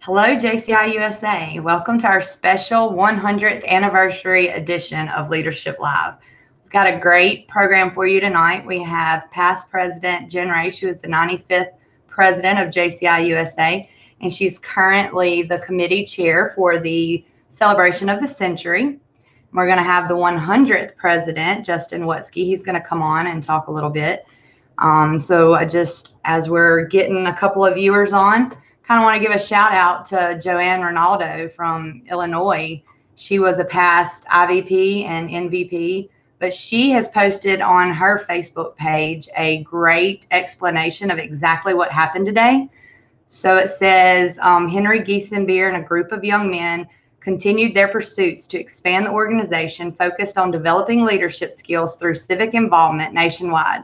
Hello, JCI USA. Welcome to our special 100th anniversary edition of Leadership Live. We've got a great program for you tonight. We have past President Jen Ray. She was the 95th president of JCI USA, and she's currently the committee chair for the celebration of the century. We're going to have the 100th president, Justin Wutzke. He's going to come on and talk a little bit. As we're getting a couple of viewers on, kind of want to give a shout out to Joanne Ronaldo from Illinois. She was a past IVP and NVP, but she has posted on her Facebook page a great explanation of exactly what happened today. So it says Henry Giesenbeer and a group of young men continued their pursuits to expand the organization, focused on developing leadership skills through civic involvement nationwide.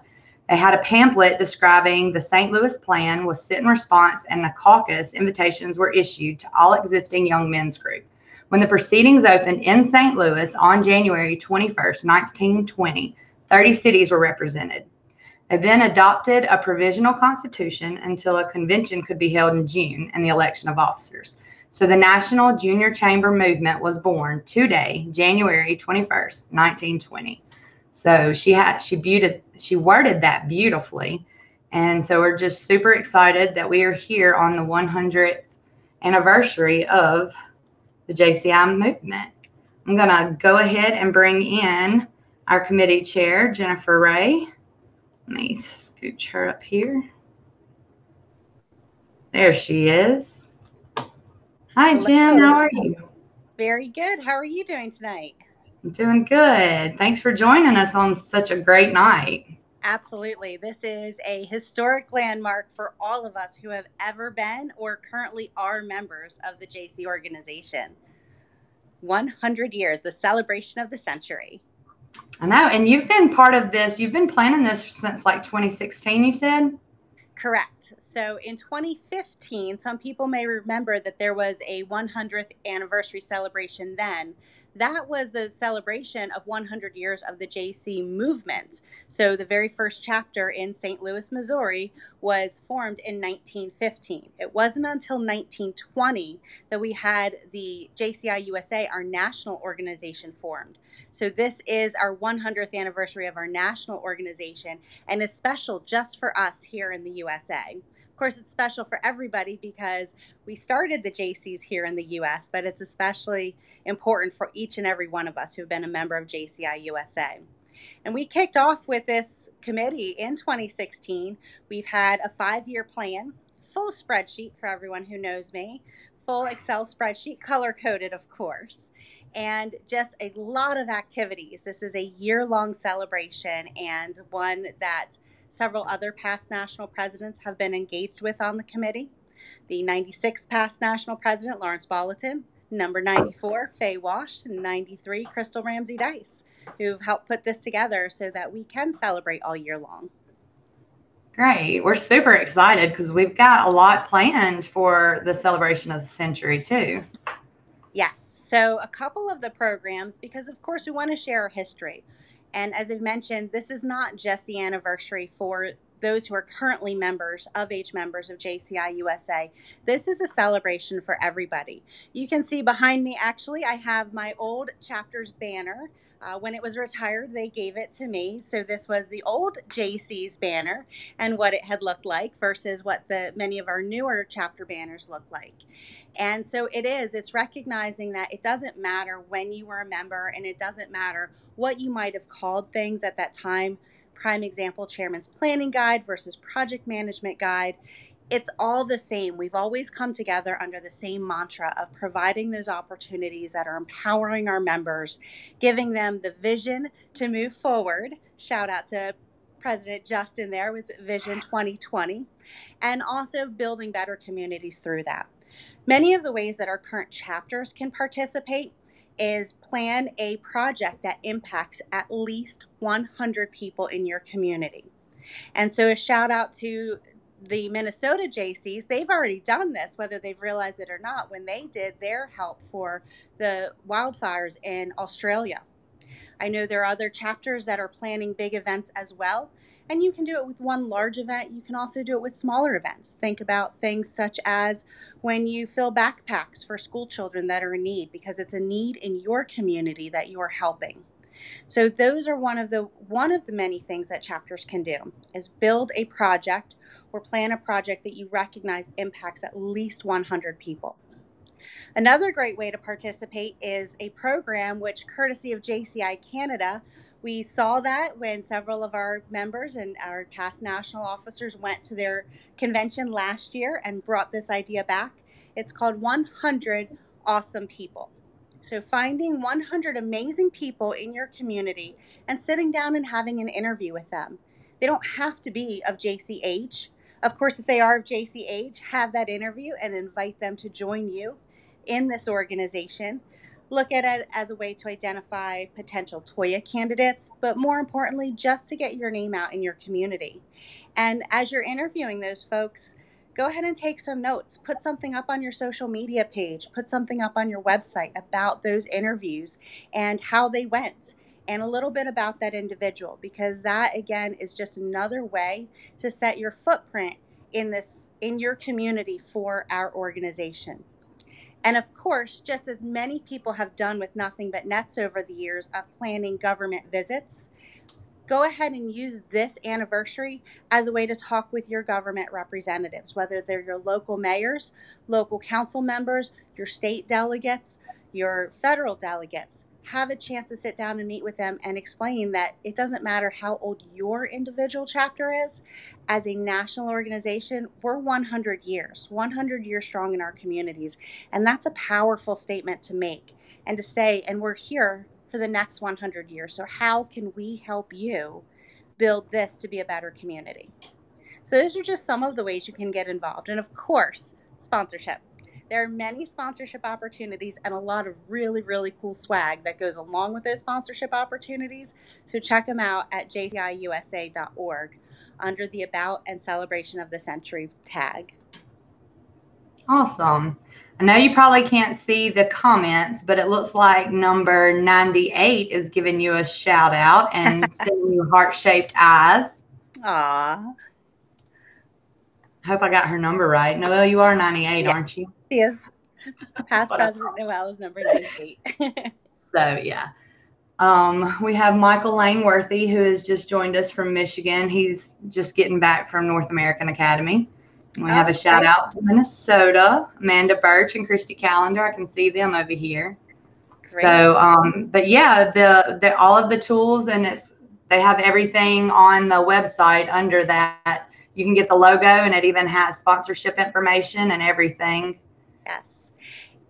They had a pamphlet describing the St. Louis plan with sit-in response, and a caucus invitations were issued to all existing young men's group. When the proceedings opened in St. Louis on January 21st, 1920, 30 cities were represented. They then adopted a provisional constitution until a convention could be held in June and the election of officers. So the National Junior Chamber Movement was born today, January 21st, 1920. So she worded that beautifully. And so we're just super excited that we are here on the 100th anniversary of the JCI movement. I'm going to go ahead and bring in our committee chair, Jennifer Ray. Let me scooch her up here. There she is. Hi, Jen. How are you? Very good. How are you doing tonight? I'm doing good. Thanks for joining us on such a great night. Absolutely. This is a historic landmark for all of us who have ever been or currently are members of the JC organization. 100 years, the celebration of the century. I know. And you've been part of this. You've been planning this since like 2016, you said? Correct. So in 2015, some people may remember that there was a 100th anniversary celebration then. That was the celebration of 100 years of the JC movement. So the very first chapter in St. Louis, Missouri was formed in 1915. It wasn't until 1920 that we had the JCI USA, our national organization, formed. So this is our 100th anniversary of our national organization, and is special just for us here in the USA. Of course, it's special for everybody because we started the JCs here in the US, but it's especially important for each and every one of us who have been a member of JCI USA. And we kicked off with this committee in 2016. We've had a 5-year plan, full spreadsheet for everyone who knows me, full Excel spreadsheet, color-coded, of course, and just a lot of activities. This is a year-long celebration, and one that several other past national presidents have been engaged with on the committee. The 96th past national president, Lawrence Bolleton, number 94, Faye Wash, and 93, Crystal Ramsey Dice, who've helped put this together so that we can celebrate all year long. Great. We're super excited because we've got a lot planned for the celebration of the century too. Yes. So a couple of the programs, because of course we want to share our history. And as I've mentioned, this is not just the anniversary for those who are currently members of JCI USA. This is a celebration for everybody. You can see behind me, actually, I have my old chapter's banner. When it was retired, they gave it to me. So this was the old JC's banner and what it had looked like versus what many of our newer chapter banners look like. And so it's recognizing that it doesn't matter when you were a member, and it doesn't matter what you might have called things at that time. Prime example, Chairman's Planning Guide versus Project Management Guide. It's all the same. We've always come together under the same mantra of providing those opportunities that are empowering our members, giving them the vision to move forward. Shout out to President Justin there with Vision 2020, and also building better communities through that. Many of the ways that our current chapters can participate is plan a project that impacts at least 100 people in your community. And so a shout out to the Minnesota JCs. They've already done this, whether they've realized it or not, when they did their help for the wildfires in Australia. I know there are other chapters that are planning big events as well. And you can do it with one large event. You can also do it with smaller events. Think about things such as when you fill backpacks for school children that are in need, because it's a need in your community that you are helping. So those are one of the many things that chapters can do, is build a project or plan a project that you recognize impacts at least 100 people. Another great way to participate is a program which, courtesy of JCI Canada, we saw that when several of our members and our past national officers went to their convention last year and brought this idea back. It's called 100 Awesome People. So finding 100 amazing people in your community and sitting down and having an interview with them. They don't have to be of JCH. Of course, if they are of JCH, have that interview and invite them to join you in this organization. Look at it as a way to identify potential TOYA candidates, but more importantly, just to get your name out in your community. And as you're interviewing those folks, go ahead and take some notes. Put something up on your social media page, put something up on your website about those interviews and how they went, and a little bit about that individual, because that again is just another way to set your footprint in your community for our organization. And of course, just as many people have done with Nothing But Nets over the years of planning government visits, go ahead and use this anniversary as a way to talk with your government representatives, whether they're your local mayors, local council members, your state delegates, your federal delegates. Have a chance to sit down and meet with them and explain that it doesn't matter how old your individual chapter is. As a national organization, we're 100 years strong in our communities. And that's a powerful statement to make and to say, and we're here for the next 100 years. So how can we help you build this to be a better community? So those are just some of the ways you can get involved. And of course, sponsorship. There are many sponsorship opportunities and a lot of really, really cool swag that goes along with those sponsorship opportunities. So check them out at jciusa.org under the About and Celebration of the Century tag. Awesome. I know you probably can't see the comments, but it looks like number 98 is giving you a shout out and sending you heart-shaped eyes. Aww. I hope I got her number right. Noelle, you are 98, Yeah, aren't you? she is. Past President Noelle is number 98. So, yeah. We have Michael Langworthy, who has just joined us from Michigan. He's just getting back from North American Academy. We have a shout out to Minnesota, Amanda Birch and Christy Callender. I can see them over here. Great. So, but yeah, the all of the tools, and they have everything on the website under that. You can get the logo, and it even has sponsorship information and everything. Yes.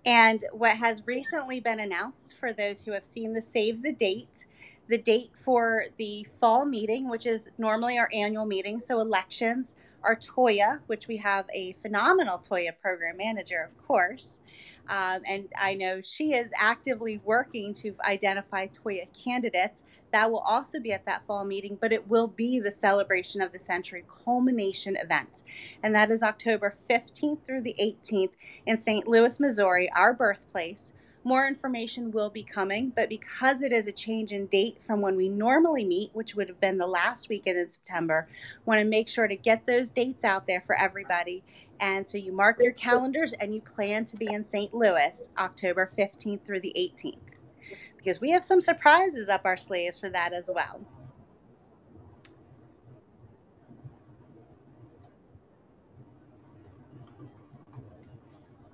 And what has recently been announced, for those who have seen the save the date for the fall meeting, which is normally our annual meeting, so elections, our TOYA, which we have a phenomenal TOYA program manager, of course. And I know she is actively working to identify TOYA candidates. That will also be at that fall meeting, but it will be the Celebration of the Century culmination event. And that is October 15th through the 18th in St. Louis, Missouri, our birthplace. More information will be coming, but because it is a change in date from when we normally meet, which would have been the last weekend in September, want to make sure to get those dates out there for everybody. And so you mark your calendars and you plan to be in St. Louis, October 15th through the 18th, because we have some surprises up our sleeves for that as well.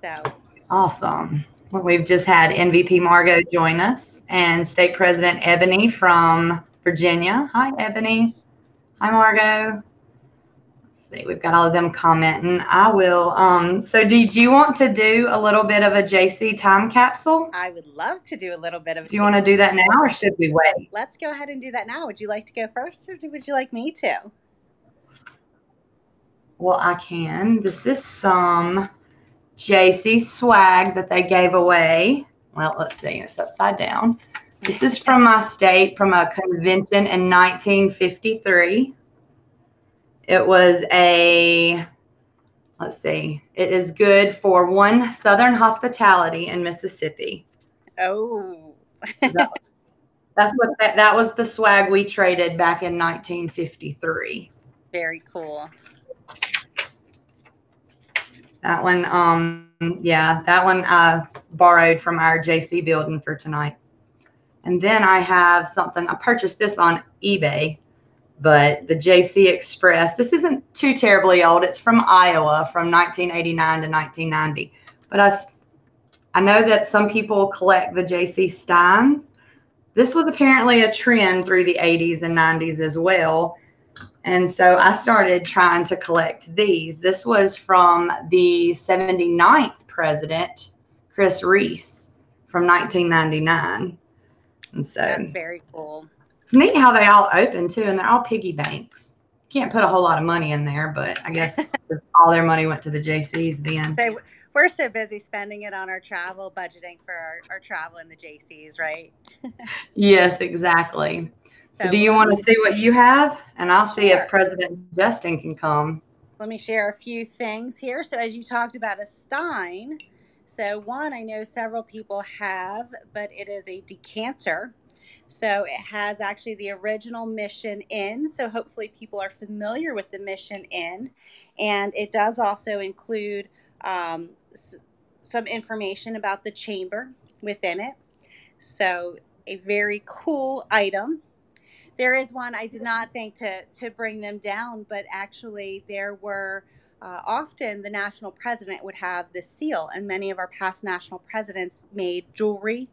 So awesome. Well, we've just had MVP Margot join us and State President Ebony from Virginia. Hi, Ebony. Hi, Margot. Let's see, we've got all of them commenting. I will. So did you want to do a little bit of a JC time capsule? I would love to do a little bit of. Do you want to do that now, or should we wait? Let's go ahead and do that now. Would you like to go first, or would you like me to? Well, I can. This is some JC swag that they gave away. Well, let's see. It's upside down. This is from my state, from a convention in 1953. It was let's see. It is good for one Southern hospitality in Mississippi. Oh. That's what that was the swag we traded back in 1953. Very cool. That one, yeah, that one I borrowed from our JC building for tonight. And then I have something, I purchased this on eBay, but the JC Express. This isn't too terribly old. It's from Iowa from 1989 to 1990. But I know that some people collect the JC Steins. This was apparently a trend through the 80s and 90s as well. And so I started trying to collect these. This was from the 79th president, Chris Reese, from 1999. And so that's very cool. It's neat how they all open too, and they're all piggy banks. Can't put a whole lot of money in there, but I guess all their money went to the JCs then. So we're so busy spending it on our travel, budgeting for our travel in the JCs, right? Yes, exactly. So do you let want me to see what you have? And I'll see Sure. if President Justin can come. Let me share a few things here. So as you talked about a Stein, so one I know several people have, but it is a decanter. So it has actually the original Mission Inn. So hopefully people are familiar with the Mission Inn. And it does also include some information about the chamber within it. So a very cool item. There is one I did not think to bring them down, but actually there were often the national president would have the seal, and many of our past national presidents made jewelry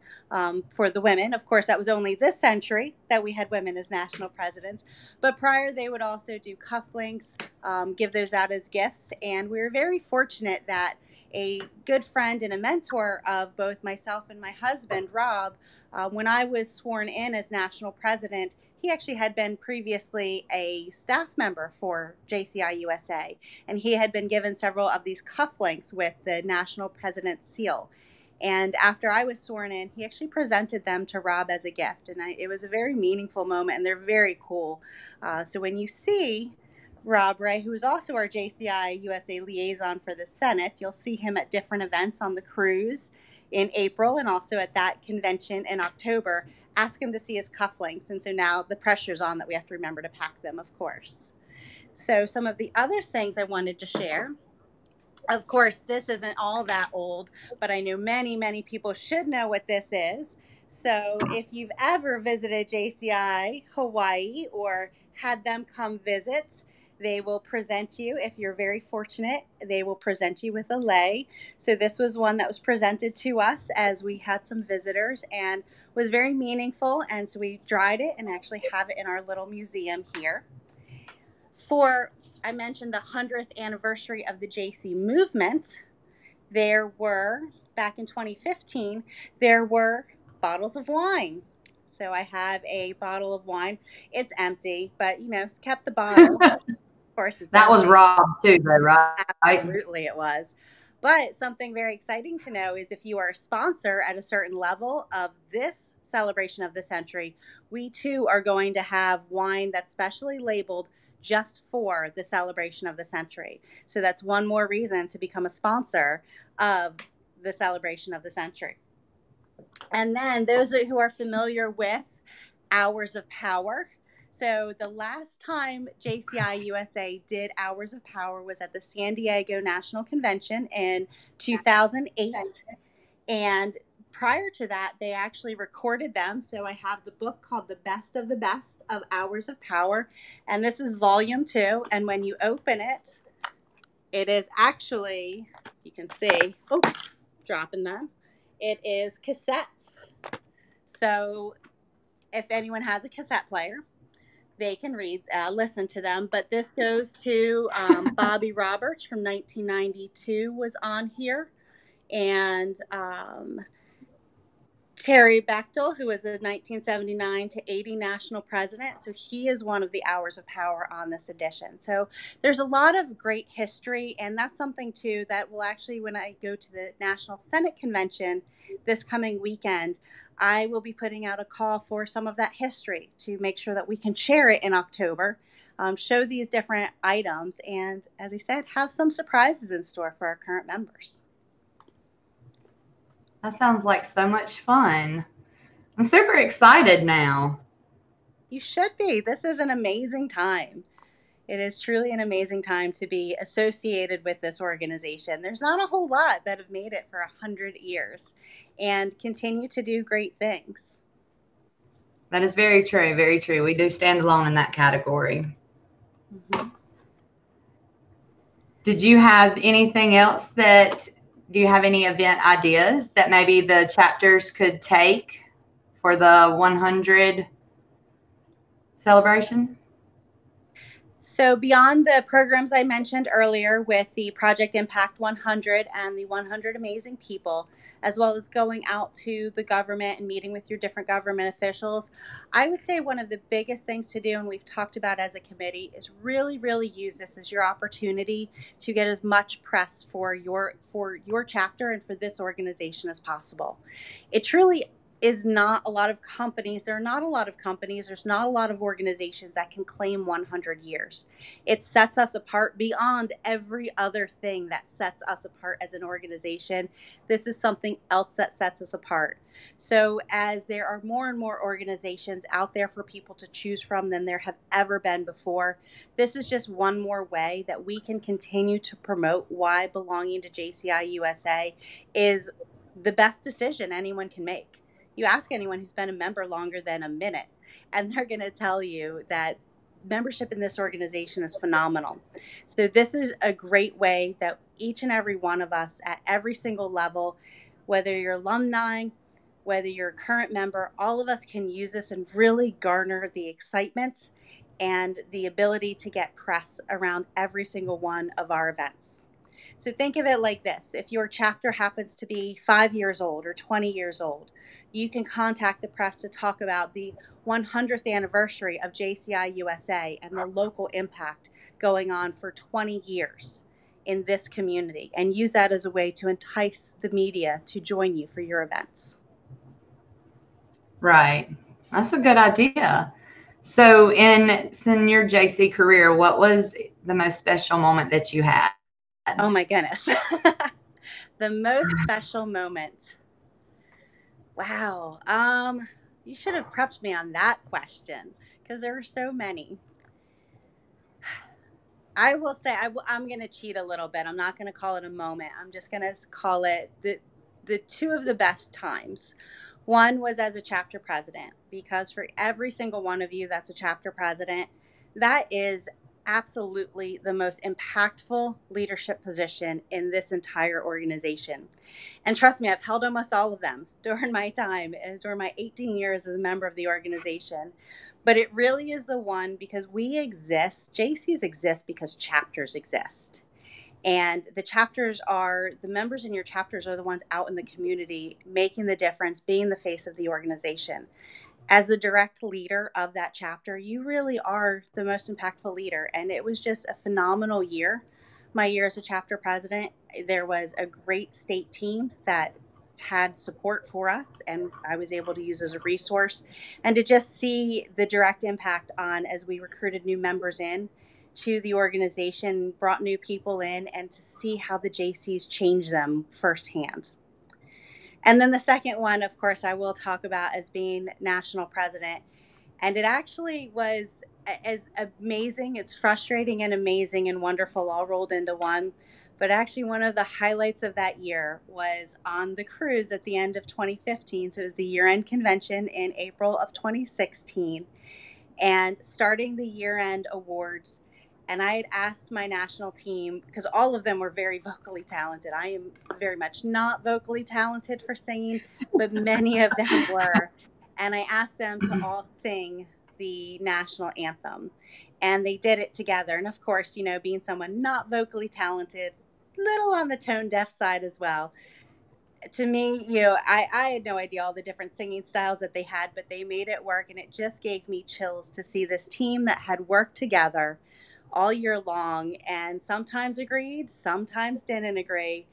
for the women. Of course, that was only this century that we had women as national presidents, but prior they would also do cufflinks, give those out as gifts, and we were very fortunate that a good friend and a mentor of both myself and my husband, Rob, when I was sworn in as national president, he actually had been previously a staff member for JCI USA, and he had been given several of these cufflinks with the national president's seal. And after I was sworn in, he actually presented them to Rob as a gift, and it was a very meaningful moment, and they're very cool. So when you see Rob Ray, who is also our JCI USA liaison for the Senate, you'll see him at different events on the cruise in April and also at that convention in October. Ask him to see his cufflinks, and so now the pressure's on that we have to remember to pack them, of course. So some of the other things I wanted to share, of course, this isn't all that old, but I know many people should know what this is. So if you've ever visited JCI Hawaii or had them come visit, they will present you, if you're very fortunate, they will present you with a lei. So this was one that was presented to us as we had some visitors and was very meaningful. And so we dried it and actually have it in our little museum here. I mentioned the 100th anniversary of the JC movement, there were, back in 2015, there were bottles of wine. So I have a bottle of wine. It's empty, but, kept the bottle. Of course, that was Rob too, though, right? Absolutely, it was. But something very exciting to know is if you are a sponsor at a certain level of this celebration of the century, we too are going to have wine that's specially labeled just for the celebration of the century. So that's one more reason to become a sponsor of the celebration of the century. And then those who are familiar with Hours of Power. So the last time JCI USA did Hours of Power was at the San Diego National Convention in 2008. And prior to that, they actually recorded them. So I have the book called The Best of the Best of Hours of Power. And this is volume 2. And when you open it, it is actually, you can see, dropping them. It is cassettes. So if anyone has a cassette player, they can listen to them. But this goes to Bobby Roberts from 1992 was on here. And Terry Bechtel, who was a 1979 to 80 national president. So he is one of the Hours of Power on this edition. So there's a lot of great history. And that's something, too, that will actually, when I go to the National Senate Convention this coming weekend, I will be putting out a call for some of that history to make sure that we can share it in October, show these different items, and, as I said, have some surprises in store for our current members. That sounds like so much fun. I'm super excited now. You should be. This is an amazing time. It is truly an amazing time to be associated with this organization. There's not a whole lot that have made it for 100 years and continue to do great things. That is very true. Very true. We do stand alone in that category. Mm-hmm. Did you have anything else do you have any event ideas that maybe the chapters could take for the 100 celebration? So, beyond the programs I mentioned earlier with the Project Impact 100 and the 100 Amazing People, as well as going out to the government and meeting with your different government officials, I would say one of the biggest things to do, and we've talked about as a committee, is really, really use this as your opportunity to get as much press for your chapter and for this organization as possible. It truly is not a lot of companies. There are not a lot of companies. There's not a lot of organizations that can claim 100 years. It sets us apart beyond every other thing that sets us apart as an organization. This is something else that sets us apart. So, as there are more and more organizations out there for people to choose from than there have ever been before, this is just one more way that we can continue to promote why belonging to JCI USA is the best decision anyone can make. You ask anyone who's been a member longer than a minute, and they're going to tell you that membership in this organization is phenomenal. So, this is a great way that each and every one of us at every single level, whether you're alumni, whether you're a current member, all of us can use this and really garner the excitement and the ability to get press around every single one of our events. So think of it like this. If your chapter happens to be 5 years old or 20 years old, you can contact the press to talk about the 100th anniversary of JCI USA and the local impact going on for 20 years in this community, and use that as a way to entice the media to join you for your events. Right. That's a good idea. So in your JC career, what was the most special moment that you had? Oh my goodness. The most special moment. Wow. You should have prepped me on that question because there were so many. I will say I'm going to cheat a little bit. I'm not going to call it a moment. I'm just going to call it the two of the best times. One was as a chapter president, because for every single one of you that's a chapter president, that is absolutely the most impactful leadership position in this entire organization. And trust me, I've held almost all of them during my time, during my 18 years as a member of the organization. But it really is the one because we exist, JCs exist because chapters exist. And the members in your chapters are the ones out in the community making the difference, being the face of the organization. As the direct leader of that chapter, you really are the most impactful leader. And it was just a phenomenal year. My year as a chapter president, there was a great state team that had support for us, and I was able to use as a resource. And to just see the direct impact on as we recruited new members in to the organization, brought new people in, and to see how the JCs changed them firsthand. And then the second one, of course, I will talk about as being national president. And it actually was as amazing. It's frustrating and amazing and wonderful all rolled into one. But actually, one of the highlights of that year was on the cruise at the end of 2015. So it was the year end convention in April of 2016, and starting the year end awards. And I had asked my national team, because all of them were very vocally talented. I am very much not vocally talented for singing, but many of them were. And I asked them to all sing the national anthem. And they did it together. And of course, being someone not vocally talented, little on the tone deaf side as well, to me, I had no idea all the different singing styles that they had, but they made it work. And it just gave me chills to see this team that had worked together all year long and sometimes agreed, sometimes didn't agree.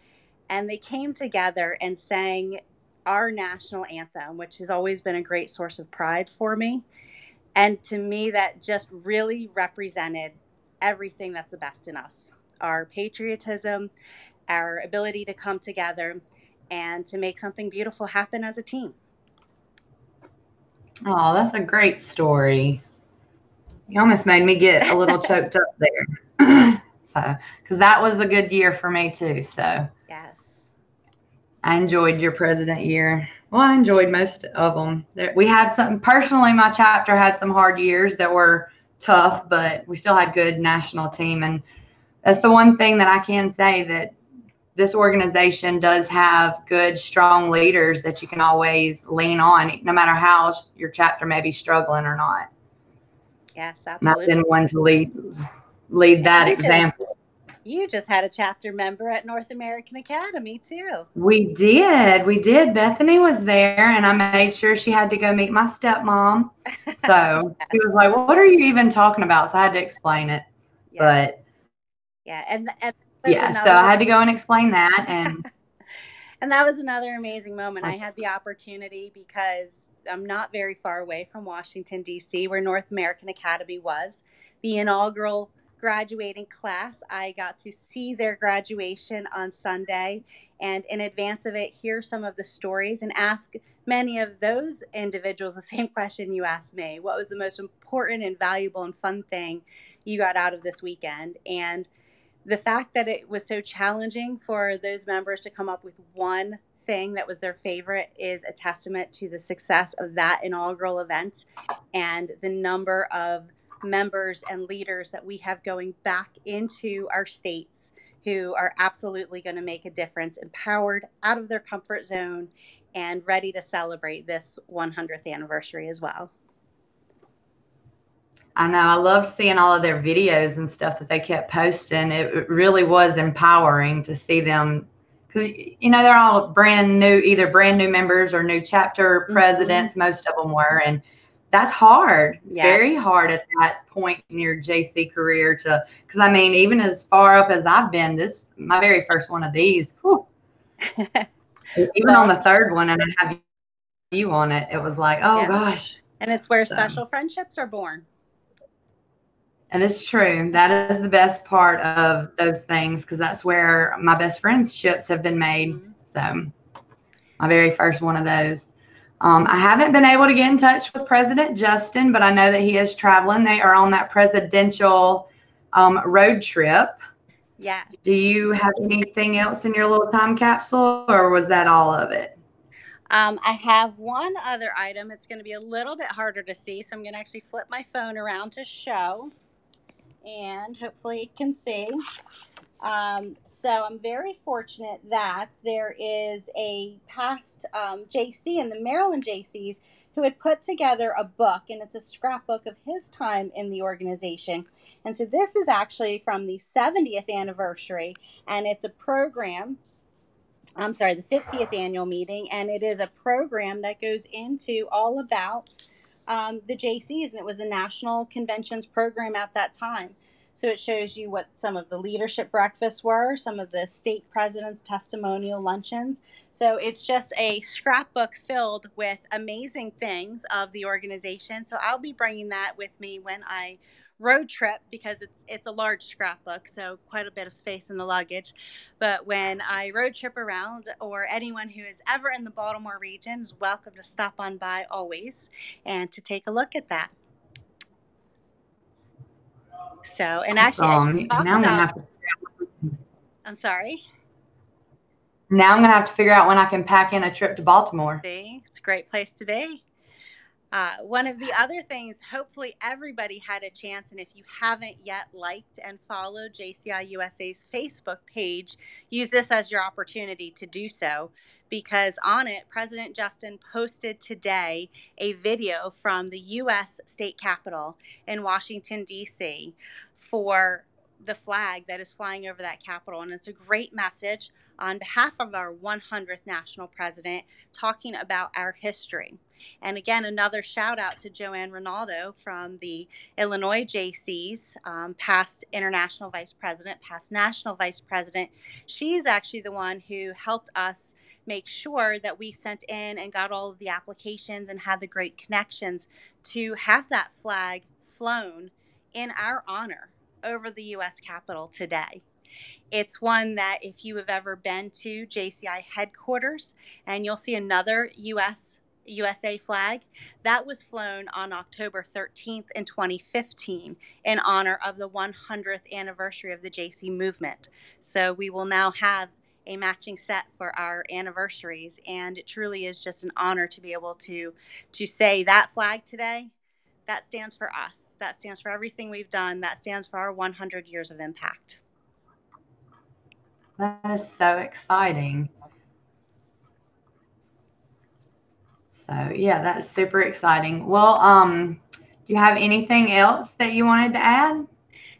And they came together and sang our national anthem, which has always been a great source of pride for me. And to me, that just really represented everything that's the best in us: our patriotism, our ability to come together and to make something beautiful happen as a team. Oh, that's a great story. You almost made me get a little choked up there. So, because that was a good year for me too. So, Yes. I enjoyed your president year. Well, I enjoyed most of them. We had some, personally, my chapter had some hard years that were tough, but we still had good national team. And that's the one thing that I can say, that this organization does have good, strong leaders that you can always lean on, no matter how your chapter may be struggling or not. Yes, And I've been absolutely. one to lead And that example. you just had a chapter member at North American Academy too. We did. We did. Bethany was there, and I made sure she had to go meet my stepmom. So she was like, "What are you even talking about?" So I had to explain it. Yeah. But Yeah. And that was yeah, so I another had to go and explain that. And and that was another amazing moment. I had the opportunity because I'm not very far away from Washington, D.C., where North American Academy was. The inaugural graduating class, I got to see their graduation on Sunday. And in advance of it, hear some of the stories and ask many of those individuals the same question you asked me. What was the most important and valuable and fun thing you got out of this weekend? And the fact that it was so challenging for those members to come up with one thing that was their favorite is a testament to the success of that inaugural event and the number of members and leaders that we have going back into our states who are absolutely going to make a difference, empowered out of their comfort zone and ready to celebrate this 100th anniversary as well. I know I loved seeing all of their videos and stuff that they kept posting. It really was empowering to see them, because they're all brand new, either brand new members or new chapter Mm-hmm. presidents. Most of them were, and that's hard. It's Yeah. very hard at that point in your JC career to, because I mean, even as far up as I've been, this my very first one of these. Whew, even on Well, the third one, and I have you on it, it was like, oh yeah. gosh. And it's where So. special friendships are born. And it's true. That is the best part of those things, because that's where my best friendships have been made. Mm-hmm. So, my very first one of those. I haven't been able to get in touch with President Justin, but I know that he is traveling. They are on that presidential road trip. Yeah. Do you have anything else in your little time capsule, or was that all of it? I have one other item. It's going to be a little bit harder to see, so I'm going to actually flip my phone around to show, and hopefully you can see. So I'm very fortunate that there is a past JC in the Maryland JCs who had put together a book, and it's a scrapbook of his time in the organization. And so this is actually from the 70th anniversary, and it's a program. I'm sorry, the 50th annual meeting, and it is a program that goes into all about the JCs, and it was a national conventions program at that time. So it shows you what some of the leadership breakfasts were, some of the state presidents' testimonial luncheons. So it's just a scrapbook filled with amazing things of the organization. So I'll be bringing that with me when I road trip, because it's a large scrapbook, so quite a bit of space in the luggage. But when I road trip around, or anyone who is ever in the Baltimore region is welcome to stop on by always and to take a look at that. So, and actually, as you Awesome. talk Now I'm gonna about, have to. I'm sorry. Now I'm gonna have to figure out when I can pack in a trip to Baltimore. See, it's a great place to be. One of the other things, hopefully everybody had a chance, and if you haven't yet liked and followed JCI USA's Facebook page, use this as your opportunity to do so, because on it, President Justin posted today a video from the U.S. State Capitol in Washington, D.C. for the flag that is flying over that Capitol. And it's a great message on behalf of our 100th national president, talking about our history. And again, another shout out to Joanne Ronaldo from the Illinois JCs, past international vice president, past national vice president. She's actually the one who helped us make sure that we sent in and got all of the applications and had the great connections to have that flag flown in our honor over the U.S. Capitol today. It's one that, if you have ever been to JCI headquarters, and you'll see another U.S. USA flag, that was flown on October 13th in 2015 in honor of the 100th anniversary of the JC movement. So we will now have a matching set for our anniversaries, and it truly is just an honor to be able to say that flag today, that stands for us. That stands for everything we've done. That stands for our 100 years of impact. That is so exciting. So yeah, that's super exciting. Well, do you have anything else that you wanted to add?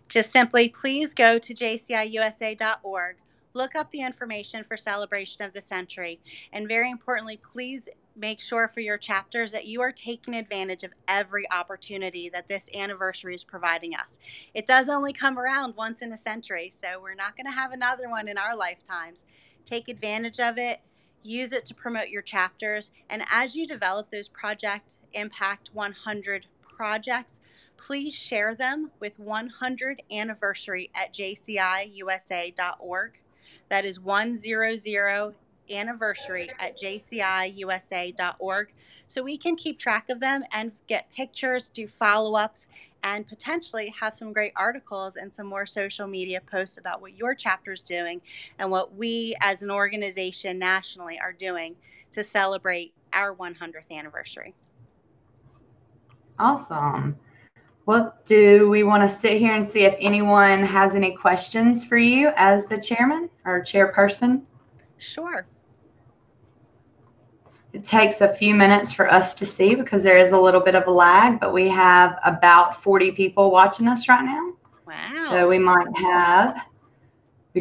Just simply, please go to jciusa.org, look up the information for Celebration of the Century, and very importantly, please make sure for your chapters that you are taking advantage of every opportunity that this anniversary is providing us. It does only come around once in a century, so we're not going to have another one in our lifetimes. Take advantage of it. Use it to promote your chapters. And as you develop those Project Impact 100 projects, please share them with 100 anniversary at jciusa.org. That is 100 anniversary at jciusa.org. So we can keep track of them and get pictures, do follow-ups, and potentially have some great articles and some more social media posts about what your chapter is doing and what we as an organization nationally are doing to celebrate our 100th anniversary. Awesome. Well, do we want to sit here and see if anyone has any questions for you as the chairman or chairperson? Sure. It takes a few minutes for us to see because there is a little bit of a lag, but we have about 40 people watching us right now. Wow. So we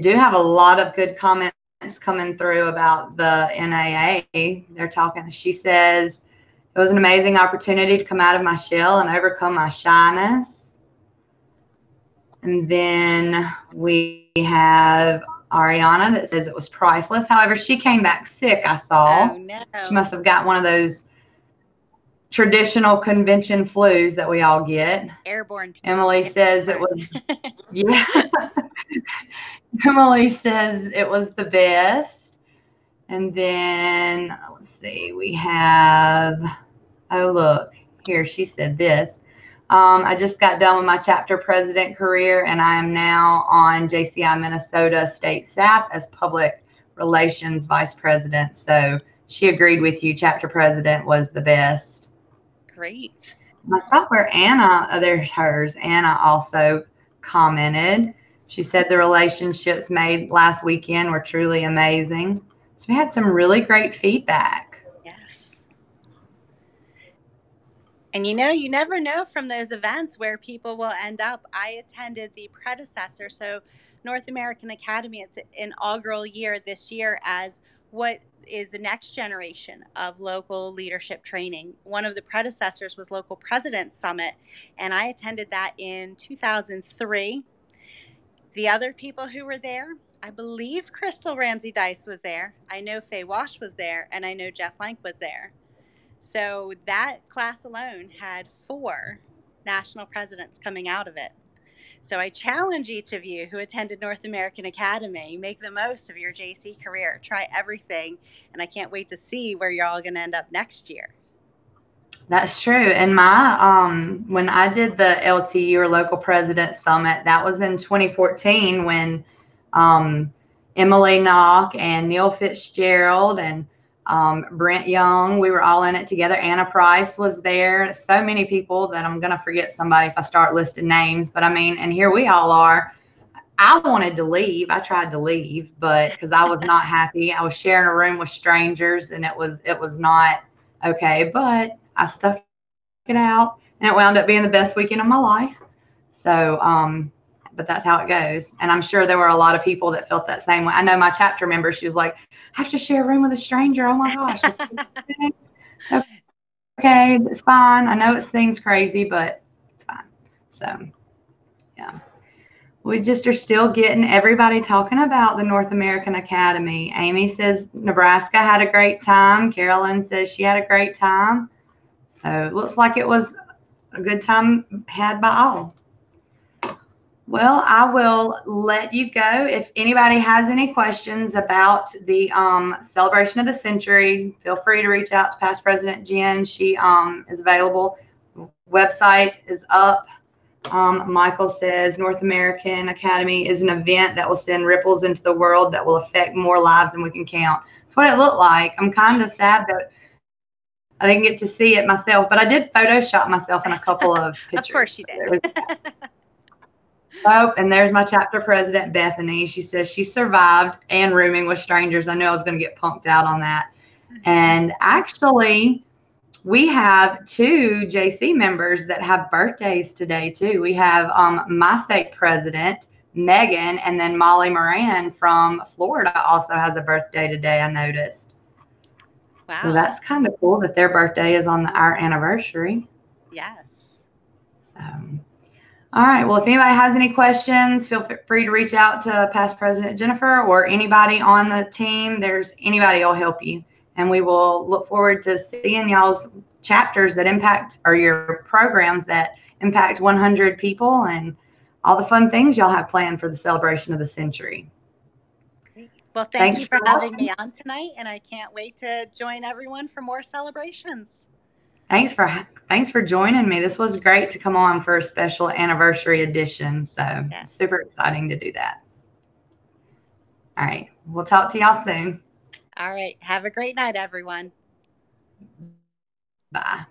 do have a lot of good comments coming through about the NAA. They're talking, she says, it was an amazing opportunity to come out of my shell and overcome my shyness. And then we have Ariana that says it was priceless. However, she came back sick, I saw. Oh, no. She must have got one of those traditional convention flus that we all get. Airborne. Emily says it was, yeah. Emily says it was the best. And then, let's see, we have, oh, look, here, she said this. I just got done with my chapter president career, and I am now on JCI Minnesota state staff as public relations vice president. So she agreed with you. Chapter president was the best. Great. My software, Anna, there's hers. Anna also commented. She said the relationships made last weekend were truly amazing. So we had some really great feedback. Yes. And you know, you never know from those events where people will end up. I attended the predecessor, so North American Academy. It's an inaugural year this year as what is the next generation of local leadership training. One of the predecessors was Local Presidents Summit, and I attended that in 2003. The other people who were there, I believe Crystal Ramsey Dice was there. I know Faye Wash was there, and I know Jeff Lank was there. So that class alone had 4 national presidents coming out of it. So I challenge each of you who attended North American Academy, make the most of your JC career. Try everything, and I can't wait to see where you're all going to end up next year. That's true. And my when I did the LTU or Local President Summit, that was in 2014 when Emily Knock and Neil Fitzgerald and Brent Young, we were all in it together. Anna Price was there. So many people that I'm going to forget somebody if I start listing names. But I mean, and here we all are. I wanted to leave. I tried to leave, but because I was not happy. I was sharing a room with strangers, and it was not okay. But I stuck it out, and it wound up being the best weekend of my life. So, but that's how it goes. And I'm sure there were a lot of people that felt that same way. I know my chapter member, she was like, I have to share a room with a stranger. Oh my gosh. Okay, it's fine. I know it seems crazy, but it's fine. So, yeah. We just are still getting everybody talking about the North American Academy. Amy says Nebraska had a great time. Carolyn says she had a great time. So it looks like it was a good time had by all. Well, I will let you go. If anybody has any questions about the celebration of the century, feel free to reach out to past President Jen. She is available. Website is up. Michael says North American Academy is an event that will send ripples into the world that will affect more lives than we can count. That's what it looked like. I'm kind of sad that I didn't get to see it myself, but I did Photoshop myself in a couple of Of course pictures. you So did. oh, and there's my chapter president, Bethany. She says she survived and rooming with strangers. I knew I was going to get punked out on that. And actually, we have two JC members that have birthdays today, too. We have my state president, Megan, and then Molly Moran from Florida also has a birthday today, I noticed. Wow. So that's kind of cool that their birthday is on our anniversary. Yes. So, all right. Well, if anybody has any questions, feel free to reach out to past President Jennifer or anybody on the team. There's anybody will help you. And we will look forward to seeing y'all's chapters that impact, or your programs that impact 100 people, and all the fun things y'all have planned for the celebration of the century. Great. Well, thank Thanks you for for having watching. me on tonight, and I can't wait to join everyone for more celebrations. Thanks for joining me. This was great to come on for a special anniversary edition. So Yes. super exciting to do that. All right. We'll talk to y'all soon. All right. Have a great night, everyone. Bye.